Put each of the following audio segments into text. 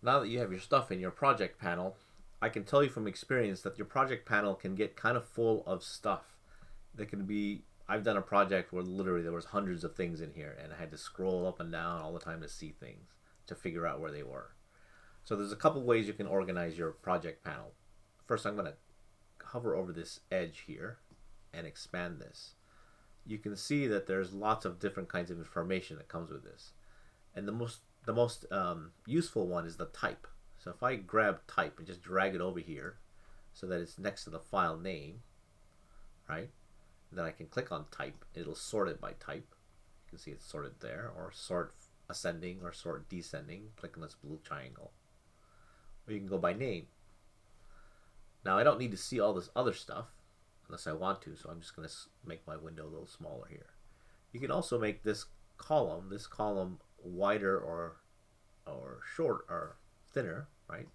Now that you have your stuff in your project panel, I can tell you from experience that your project panel can get kind of full of stuff. There can be I've done a project where literally there was hundreds of things in here and I had to scroll up and down all the time to see things to figure out where they were. So there's a couple ways you can organize your project panel. First, I'm going to hover over this edge here and expand this. You can see that there's lots of different kinds of information that comes with this. And the most useful one is the type. So if I grab type and just drag it over here so that it's next to the file name, right? Then I can click on type. It'll sort it by type. You can see it's sorted there, or sort ascending or sort descending. Click on this blue triangle. Or you can go by name. Now I don't need to see all this other stuff unless I want to, so I'm just going to make my window a little smaller here. You can also make this column wider or short or thinner, right?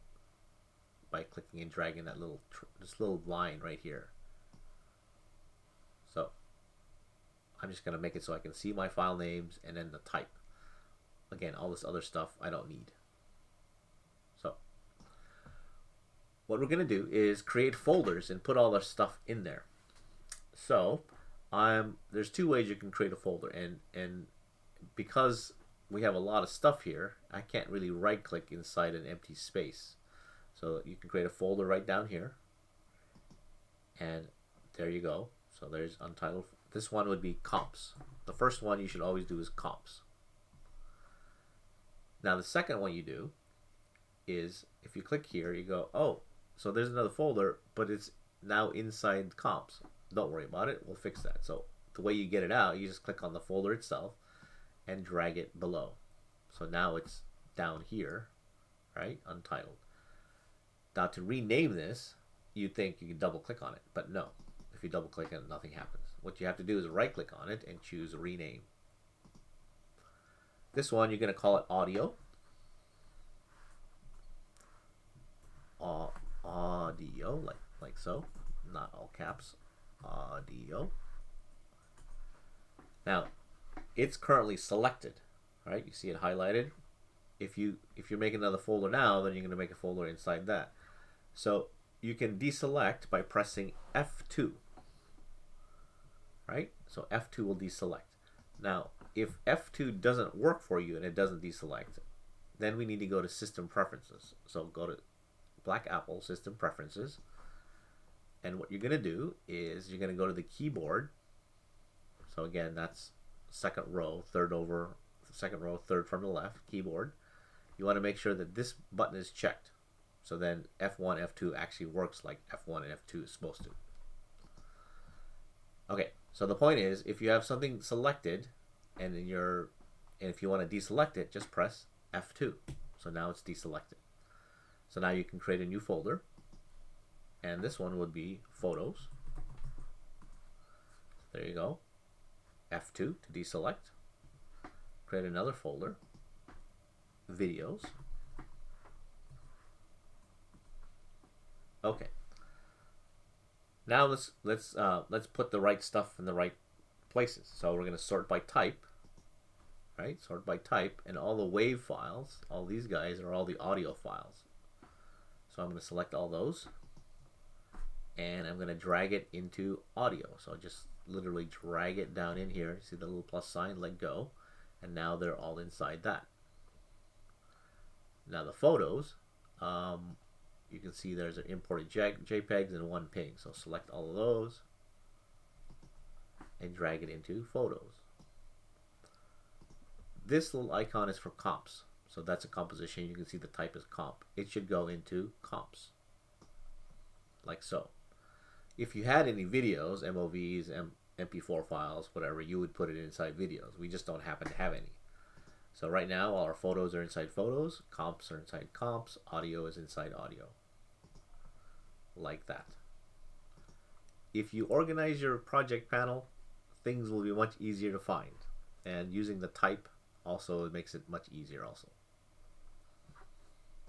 By clicking and dragging that this little line right here. So I'm just going to make it so I can see my file names and then the type. Again, all this other stuff I don't need. So what we're going to do is create folders and put all our stuff in there. So there's two ways you can create a folder, and because we have a lot of stuff here, I can't really right click inside an empty space. So you can create a folder right down here, and there you go. So there's untitled. This one would be comps. The first one you should always do is comps. Now the second one you do is, if you click here, you go, oh, so there's another folder, but it's now inside comps. Don't worry about it, we'll fix that. So the way you get it out, you just click on the folder itself and drag it below. So now it's down here, right, untitled. Now to rename this, you'd think you could double click on it, but no. If you double click on it, nothing happens. What you have to do is right click on it and choose rename. This one, you're going to call it audio. Audio, like so, not all caps. Audio. Now, it's currently selected, right? You see it highlighted. If you're making another folder now, then you're going to make a folder inside that. So you can deselect by pressing F2, right? So F2 will deselect. Now, if F2 doesn't work for you and it doesn't deselect, then we need to go to System Preferences. So go to Black Apple System Preferences, and what you're going to do is you're going to go to the keyboard. So again, that's second row, third from the left, keyboard. You want to make sure that this button is checked. So then F1, F2 actually works like F1 and F2 is supposed to. Okay, so the point is, if you have something selected and if you want to deselect it, just press F2. So now it's deselected. So now you can create a new folder, and this one would be photos. There you go. F2 to deselect. Create another folder, videos. Okay. Now let's put the right stuff in the right places. So we're going to sort by type, right? Sort by type, and all the WAV files, all these guys are all the audio files. So I'm going to select all those, and I'm going to drag it into audio. So I'll just literally drag it down in here. See the little plus sign, let go, and now they're all inside that. Now the photos, you can see there's an imported JPEGs and one PNG. So select all of those and drag it into photos. This little icon is for comps. So that's a composition. You can see the type is comp. It should go into comps, like so. If you had any videos, MOVs, MP4 files, whatever, you would put it inside videos. We just don't happen to have any. So right now, all our photos are inside photos, comps are inside comps, audio is inside audio. Like that. If you organize your project panel, things will be much easier to find. And using the type also makes it much easier also.